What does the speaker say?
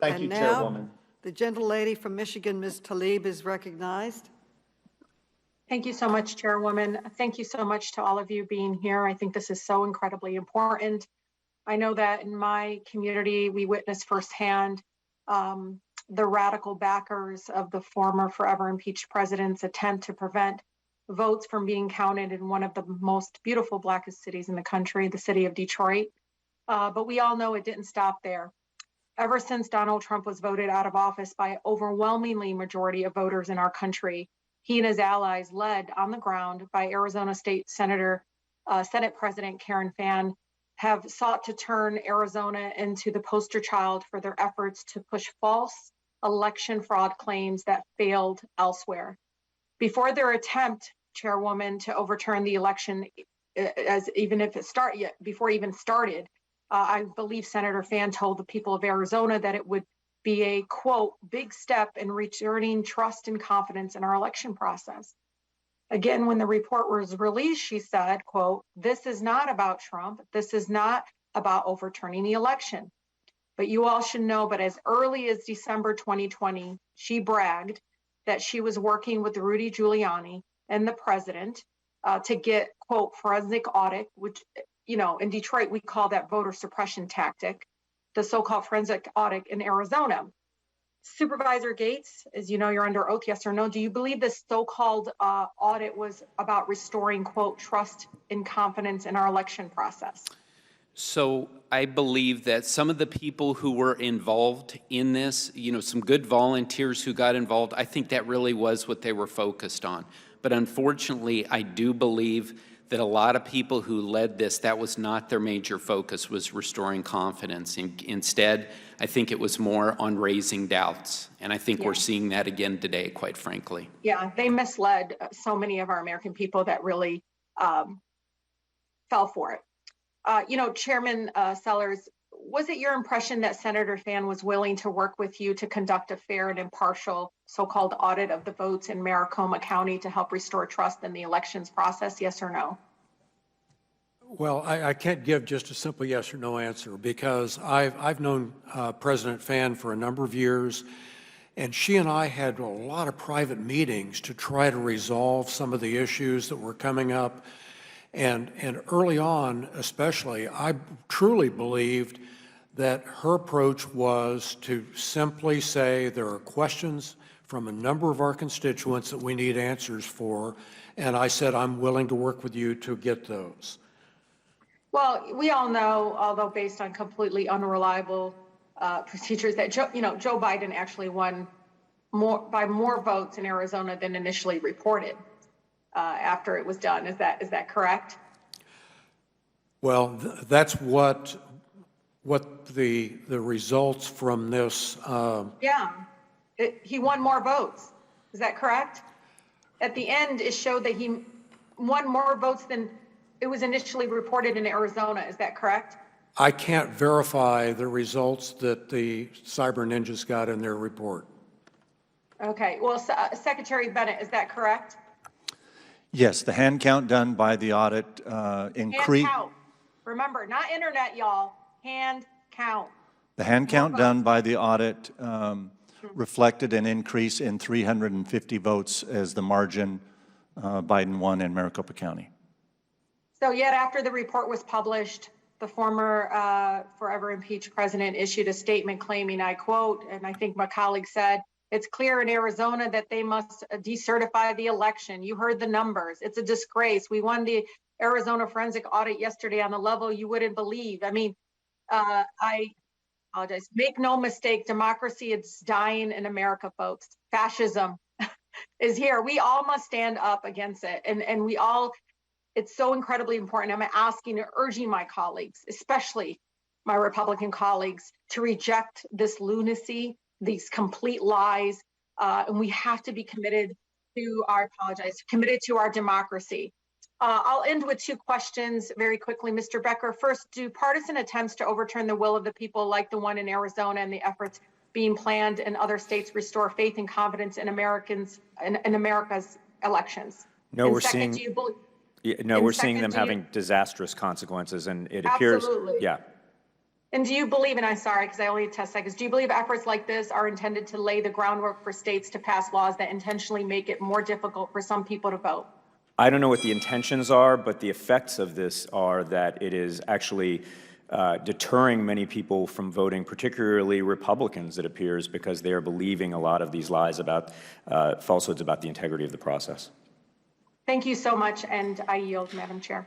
Thank you, Chairwoman. The gentlelady from Michigan, Ms. Tlaib, is recognized. Thank you so much, Chairwoman. Thank you so much to all of you being here. I think this is so incredibly important. I know that in my community, we witnessed firsthand the radical backers of the former forever impeached president's attempt to prevent votes from being counted in one of the most beautiful, blackest cities in the country, the city of Detroit. But we all know it didn't stop there. Ever since Donald Trump was voted out of office by overwhelmingly majority of voters in our country, he and his allies, led on the ground by Arizona State Senate President Karen Fann, have sought to turn Arizona into the poster child for their efforts to push false election fraud claims that failed elsewhere. Before their attempt, Chairwoman, to overturn the election, before it even started, I believe Senator Fann told the people of Arizona that it would be a, quote, big step in returning trust and confidence in our election process. Again, when the report was released, she said, quote, this is not about Trump. This is not about overturning the election. But you all should know, but as early as December 2020, she bragged that she was working with Rudy Giuliani and the president to get, quote, forensic audit, which, you know, in Detroit, we call that voter suppression tactic, the so-called forensic audit in Arizona. Supervisor Gates, as you know, you're under oath, yes or no, do you believe this so-called audit was about restoring, quote, trust and confidence in our election process? So I believe that some of the people who were involved in this, you know, some good volunteers who got involved, I think that really was what they were focused on. But unfortunately, I do believe that a lot of people who led this, that was not their major focus, was restoring confidence. Instead, I think it was more on raising doubts. And I think we're seeing that again today, quite frankly. Yeah, they misled so many of our American people that really fell for it. You know, Chairman Sellers, was it your impression that Senator Fann was willing to work with you to conduct a fair and impartial so-called audit of the votes in Maricopa County to help restore trust in the elections process, yes or no? Well, I can't give just a simple yes or no answer because I've known President Fann for a number of years, and she and I had a lot of private meetings to try to resolve some of the issues that were coming up. And early on, especially, I truly believed that her approach was to simply say there are questions from a number of our constituents that we need answers for, and I said I'm willing to work with you to get those. Well, we all know, although based on completely unreliable procedures, that Joe Biden actually won by more votes in Arizona than initially reported after it was done. Is that correct? Well, that's what the results from this. He won more votes. Is that correct? At the end, it showed that he won more votes than it was initially reported in Arizona. Is that correct? I can't verify the results that the Cyber Ninjas got in their report. Okay. Well, Secretary Bennett, is that correct? Yes, the hand count done by the audit increased. Hand count. Remember, not internet, y'all. Hand count. The hand count done by the audit reflected an increase in 350 votes as the margin Biden won in Maricopa County. So yet after the report was published, the former forever impeached president issued a statement claiming, I quote, and I think my colleague said, it's clear in Arizona that they must decertify the election. You heard the numbers. It's a disgrace. We won the Arizona forensic audit yesterday on a level you wouldn't believe. I mean, I apologize. Make no mistake, democracy is dying in America, folks. Fascism is here. We all must stand up against it. And we all, it's so incredibly important. I'm asking and urging my colleagues, especially my Republican colleagues, to reject this lunacy, these complete lies, and we have to be committed to committed to our democracy. I'll end with two questions very quickly, Mr. Becker. First, do partisan attempts to overturn the will of the people like the one in Arizona and the efforts being planned in other states restore faith and confidence in America's elections? No, and we're second, seeing we're seeing them having disastrous consequences, and it appears, absolutely. yeah. And do you believe, and I'm sorry, because I only have 10 seconds, do you believe efforts like this are intended to lay the groundwork for states to pass laws that intentionally make it more difficult for some people to vote? I don't know what the intentions are, but the effects of this are that it is actually deterring many people from voting, particularly Republicans, it appears, because they are believing a lot of these lies about falsehoods about the integrity of the process. Thank you so much, and I yield, Madam Chair.